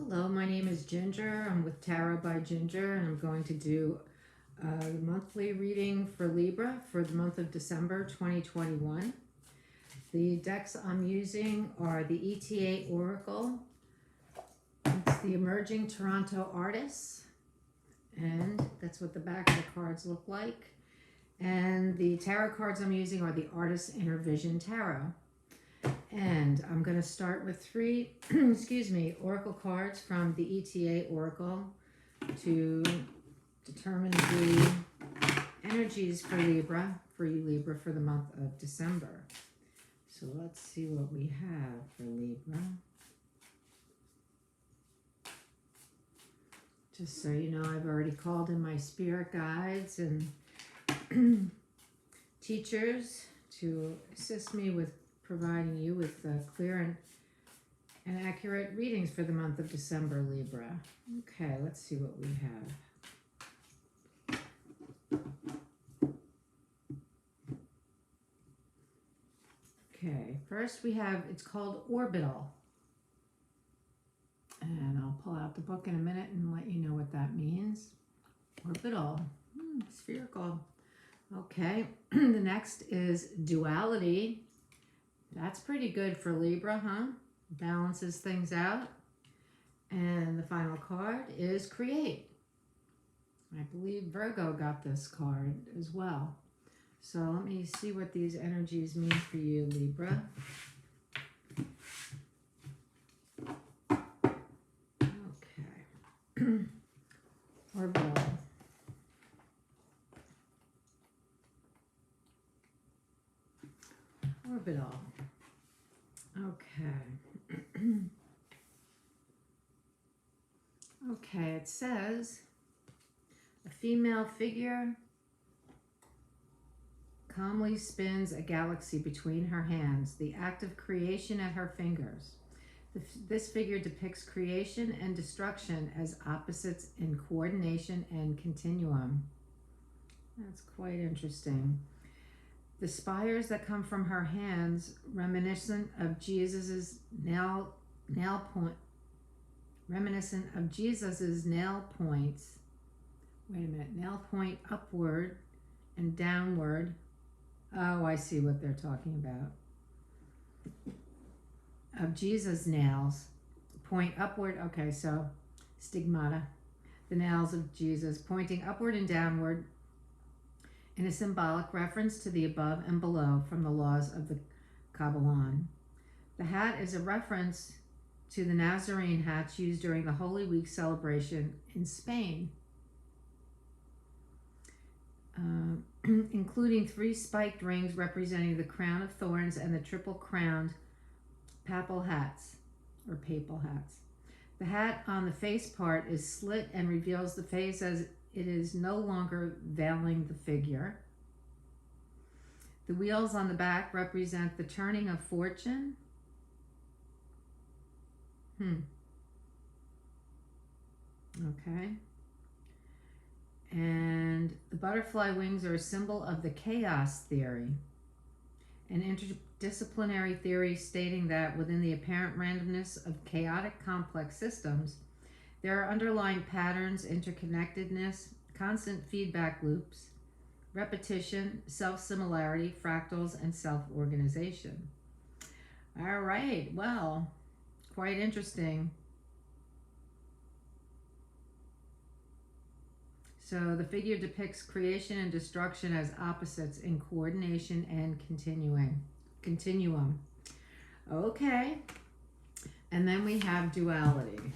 Hello, my name is Ginger. I'm with Tarot by Ginger, and I'm going to do the monthly reading for Libra for the month of December 2021. The decks I'm using are the ETA Oracle, it's the Emerging Toronto Artists, and that's what the back of the cards look like. And the tarot cards I'm using are the Artist Inner Vision Tarot. And I'm going to start with three, oracle cards from the ETA Oracle to determine the energies for Libra, for you Libra, for the month of December. So let's see what we have for Libra. Just so you know, I've already called in my spirit guides and teachers to assist me with providing you with clear and accurate readings for the month of December, Libra. Okay, let's see what we have. Okay, first we have, it's called Orbital. And I'll pull out the book in a minute and let you know what that means. Orbital, spherical. Okay, the next is Duality. That's pretty good for Libra, huh? Balances things out. And the final card is Create. I believe Virgo got this card as well. So let me see what these energies mean for you, Libra. Okay. Orbital. Orbital. Okay. Okay, it says a female figure calmly spins a galaxy between her hands, the act of creation at her fingers. This figure depicts creation and destruction as opposites in coordination and continuum. That's quite interesting. The spires that come from her hands, reminiscent of Jesus's nail points. Wait a minute, nail point upward and downward. Oh, I see what they're talking about. Of Jesus' nails, point upward. Okay, so stigmata, the nails of Jesus pointing upward and downward, in a symbolic reference to the above and below from the laws of the Kabbalah. The hat is a reference to the Nazarene hats used during the Holy Week celebration in Spain, including 3 spiked rings representing the crown of thorns and the triple-crowned papal hats, or papal hats. The hat on the face part is slit and reveals the face as it is no longer veiling the figure. The wheels on the back represent the turning of fortune. Okay. And the butterfly wings are a symbol of the chaos theory, an interdisciplinary theory stating that within the apparent randomness of chaotic complex systems, there are underlying patterns, interconnectedness, constant feedback loops, repetition, self-similarity, fractals, and self-organization. All right, well, quite interesting. So the figure depicts creation and destruction as opposites in coordination and continuum. Okay, and then we have Duality.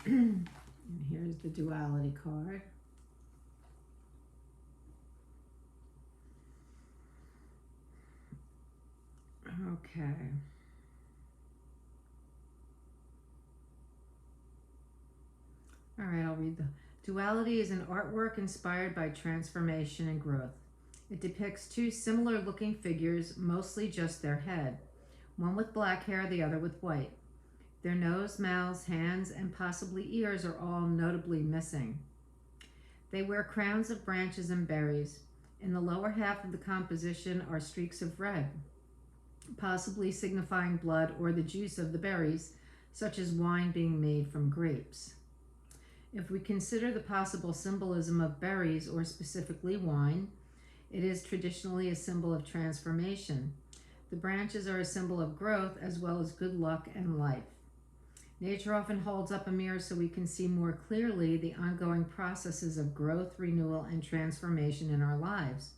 And here's the Duality card. Okay. All right, I'll read the Duality is an artwork inspired by transformation and growth. It depicts 2 similar-looking figures, mostly just their head, one with black hair, the other with white. Their nose, mouths, hands, and possibly ears are all notably missing. They wear crowns of branches and berries. In the lower half of the composition are streaks of red, possibly signifying blood or the juice of the berries, such as wine being made from grapes. If we consider the possible symbolism of berries, or specifically wine, it is traditionally a symbol of transformation. The branches are a symbol of growth as well as good luck and life. Nature often holds up a mirror so we can see more clearly the ongoing processes of growth, renewal, and transformation in our lives.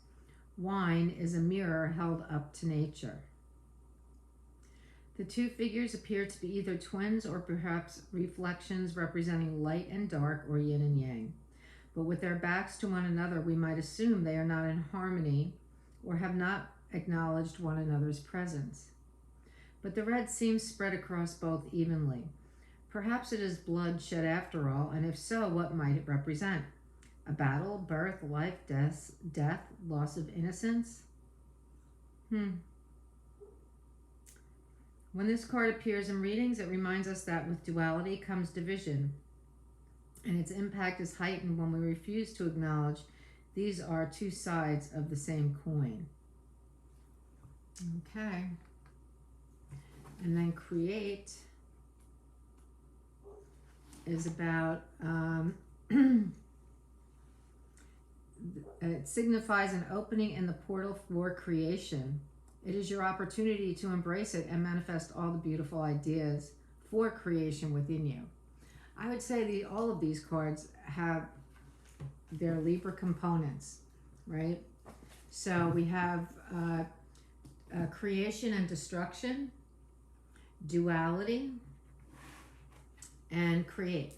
Wine is a mirror held up to nature. The two figures appear to be either twins or perhaps reflections representing light and dark, or yin and yang. But with their backs to one another, we might assume they are not in harmony or have not acknowledged one another's presence. But the red seems spread across both evenly. Perhaps it is blood shed after all, and if so, what might it represent? A battle, birth, life, death, loss of innocence? When this card appears in readings, it reminds us that with duality comes division, and its impact is heightened when we refuse to acknowledge these are two sides of the same coin. Okay. And then create is about, it signifies an opening in the portal for creation. It is your opportunity to embrace it and manifest all the beautiful ideas for creation within you. I would say all of these cards have their Libra components, right? So we have creation and destruction, duality, and create.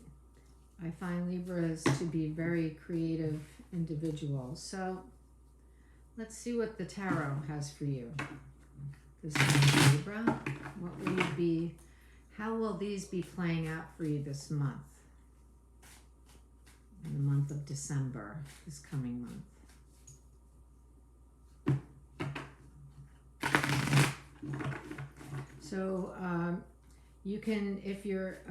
I find Libras to be very creative individuals. So let's see what the tarot has for you. This is Libra. What will you be? How will these be playing out for you this month? In the month of December, this coming month. So you can, if you're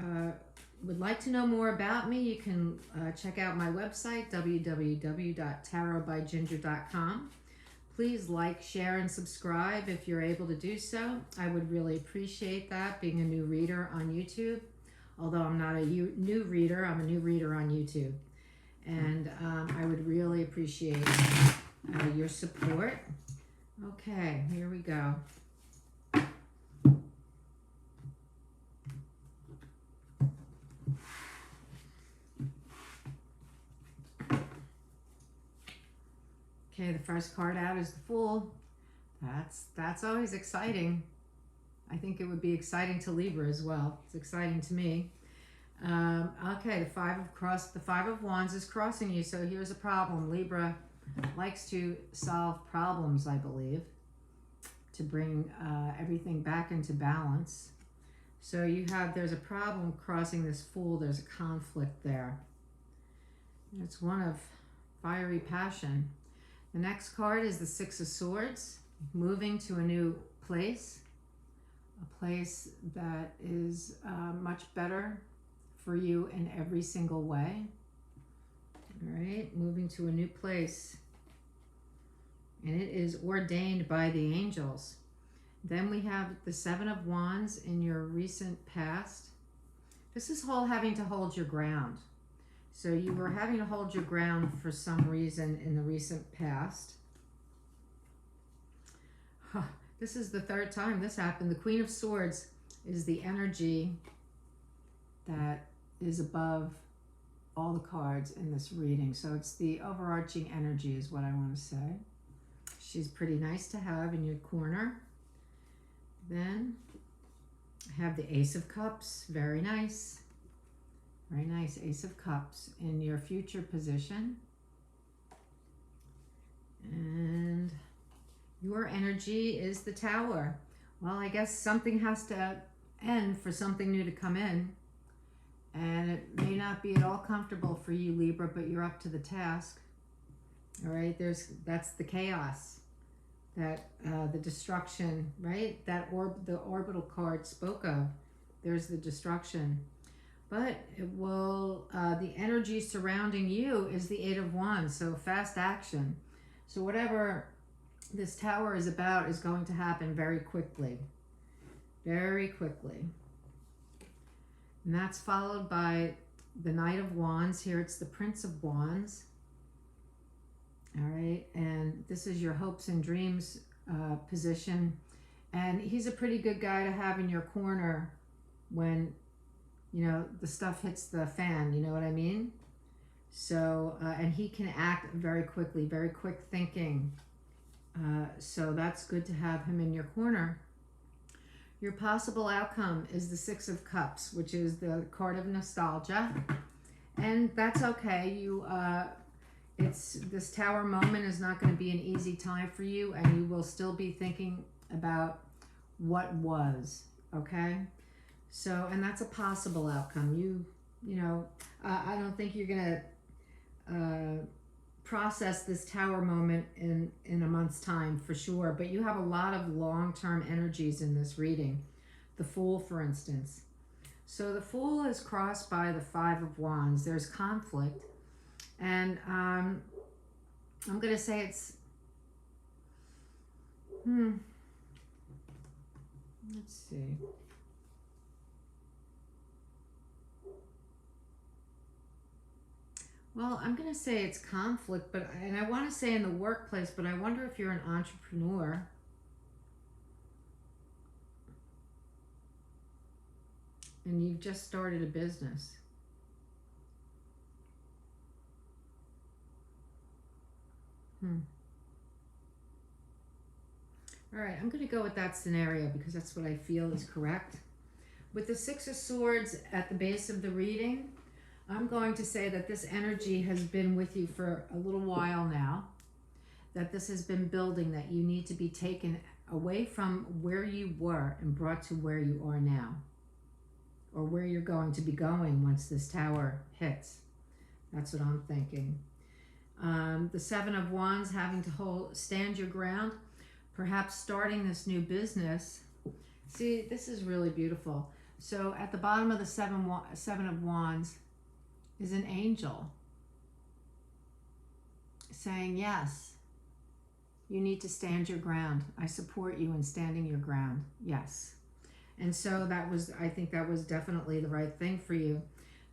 would like to know more about me, you can check out my website, www.tarotbyginger.com. Please like, share, and subscribe if you're able to do so. I would really appreciate that, being a new reader on YouTube. Although I'm not a new reader, I'm a new reader on YouTube. And I would really appreciate your support. Okay, here we go. Okay, the first card out is the Fool. That's always exciting. I think it would be exciting to Libra as well. It's exciting to me. Okay, the Five of Wands is crossing you. So here's a problem. Libra likes to solve problems, I believe, to bring everything back into balance. So there's a problem crossing this Fool. There's a conflict there. It's one of fiery passion. The next card is the Six of Swords, moving to a new place, a place that is much better for you in every single way. All right, moving to a new place. And it is ordained by the angels. Then we have the Seven of Wands in your recent past. This is having to hold your ground. So you were having to hold your ground for some reason in the recent past. This is the third time this happened. The Queen of Swords is the energy that is above all the cards in this reading. So it's the overarching energy is what I want to say. She's pretty nice to have in your corner. Then I have the Ace of Cups. Very nice. Very nice. Ace of Cups in your future position. And your energy is the Tower. Well, I guess something has to end for something new to come in. And it may not be at all comfortable for you, Libra, but you're up to the task. All right, that's the chaos, that the destruction, right? That the orbital card spoke of. There's the destruction. But it will, the energy surrounding you is the Eight of Wands, so fast action. So whatever this Tower is about is going to happen very quickly. Very quickly. And that's followed by the Knight of Wands. Here it's the Prince of Wands. All right, and this is your hopes and dreams position. And he's a pretty good guy to have in your corner when, you know, the stuff hits the fan, you know what I mean? So, and he can act very quickly, very quick thinking. So that's good to have him in your corner. Your possible outcome is the Six of Cups, which is the card of nostalgia. And that's okay. This Tower moment is not going to be an easy time for you, and you will still be thinking about what was, okay? So, and that's a possible outcome. You know, I don't think you're going to process this Tower moment in a month's time for sure, but you have a lot of long-term energies in this reading. The Fool, for instance. So the Fool is crossed by the Five of Wands. There's conflict, and I'm going to say it's, let's see. Well, I'm going to say it's conflict, and I want to say in the workplace, but I wonder if you're an entrepreneur. And you've just started a business. All right, I'm going to go with that scenario because that's what I feel is correct. With the Six of Swords at the base of the reading, I'm going to say that this energy has been with you for a little while now, that this has been building, that you need to be taken away from where you were and brought to where you are now, or where you're going to be going once this Tower hits. That's what I'm thinking. The Seven of Wands, having to stand your ground, perhaps starting this new business. See, this is really beautiful. So at the bottom of the Seven of Wands is an angel saying, yes, you need to stand your ground. I support you in standing your ground. Yes. And so I think that was definitely the right thing for you.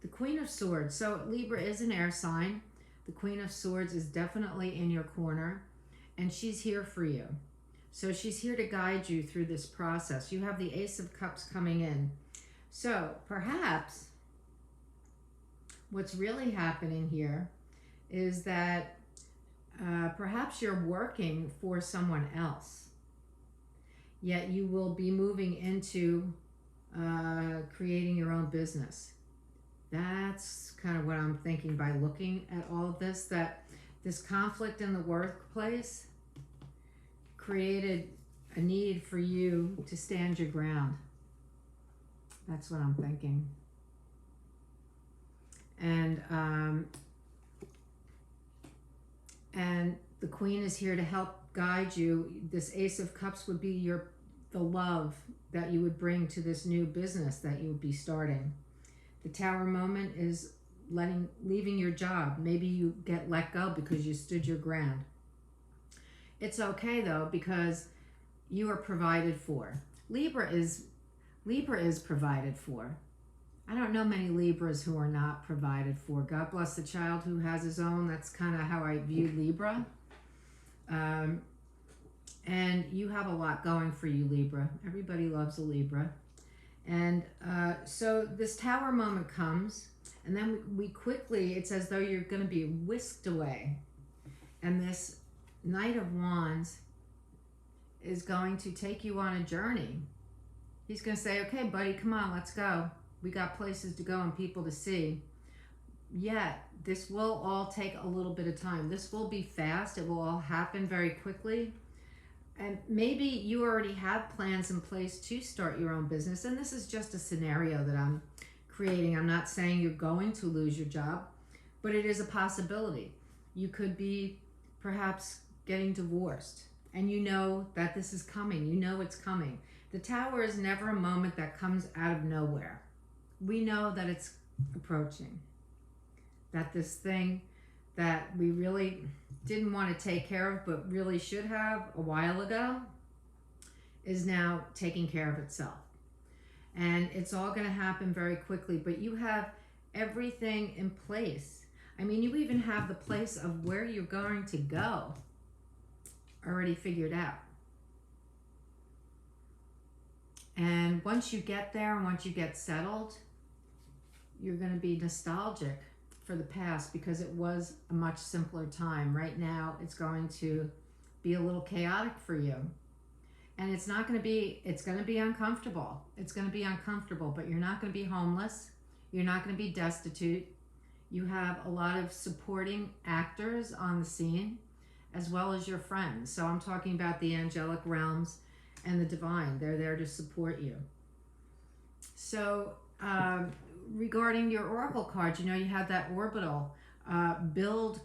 The Queen of Swords. So Libra is an air sign. The Queen of Swords is definitely in your corner, and she's here for you. So she's here to guide you through this process. You have the Ace of Cups coming in. So perhaps what's really happening here is that perhaps you're working for someone else, yet you will be moving into creating your own business. That's kind of what I'm thinking by looking at all of this, that this conflict in the workplace created a need for you to stand your ground. That's what I'm thinking. And the Queen is here to help guide you. This Ace of Cups would be the love that you would bring to this new business that you would be starting. The Tower moment is leaving your job. Maybe you get let go because you stood your ground. It's okay though, because you are provided for. Libra is provided for. I don't know many Libras who are not provided for. God bless the child who has his own. That's kind of how I view Libra. And you have a lot going for you, Libra. Everybody loves a Libra. And so this Tower moment comes, and then we quickly, it's as though you're going to be whisked away. And this Knight of Wands is going to take you on a journey. He's going to say, okay, buddy, come on, let's go. We got places to go and people to see. Yet, this will all take a little bit of time. This will be fast. It will all happen very quickly. And maybe you already have plans in place to start your own business. And this is just a scenario that I'm creating. I'm not saying you're going to lose your job, but it is a possibility. You could be perhaps getting divorced, and you know that this is coming. You know it's coming. The Tower is never a moment that comes out of nowhere. We know that it's approaching. That this thing that we really didn't want to take care of, but really should have a while ago, is now taking care of itself. and it's all going to happen very quickly, but you have everything in place. I mean, you even have the place of where you're going to go already figured out. And once you get there and once you get settled, you're going to be nostalgic for the past because it was a much simpler time. Right now, it's going to be a little chaotic for you. And it's not going to be, it's going to be uncomfortable. It's going to be uncomfortable, but you're not going to be homeless. You're not going to be destitute. You have a lot of supporting actors on the scene, as well as your friends. So I'm talking about the angelic realms and the divine. They're there to support you. So regarding your oracle cards, you know, you have that orbital, build,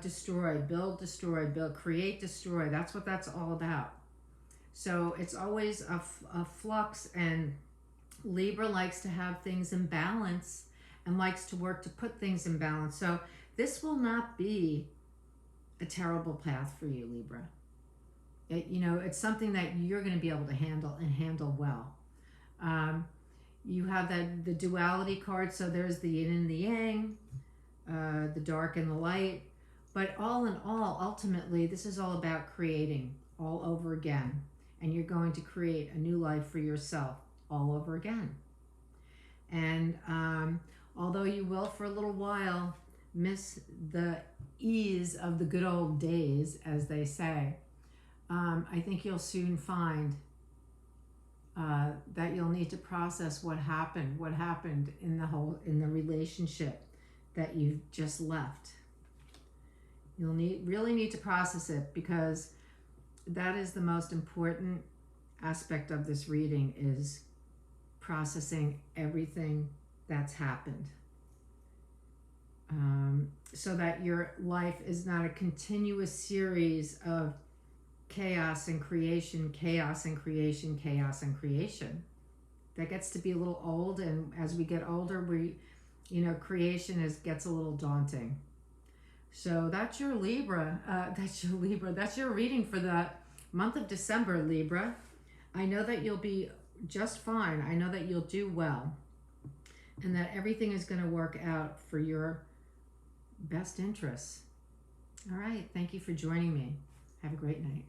destroy, build, destroy, build, create, destroy. That's what that's all about. So it's always a flux, and Libra likes to have things in balance and likes to work to put things in balance. So this will not be a terrible path for you, Libra. You know, it's something that you're going to be able to handle and handle well. You have the duality card, so there's the yin and the yang, the dark and the light. But all in all, ultimately, this is all about creating all over again. And you're going to create a new life for yourself all over again. And although you will for a little while miss the ease of the good old days, as they say, I think you'll soon find that you'll need to process what happened in the relationship that you've just left. You'll really need to process it, because that is the most important aspect of this reading, is processing everything that's happened, so that your life is not a continuous series of chaos and creation, chaos and creation, chaos and creation. That gets to be a little old, and as we get older, creation gets a little daunting. So that's your Libra. That's your reading for the month of December, Libra. I know that you'll be just fine. I know that you'll do well, and that everything is going to work out for your best interests. All right. Thank you for joining me. Have a great night.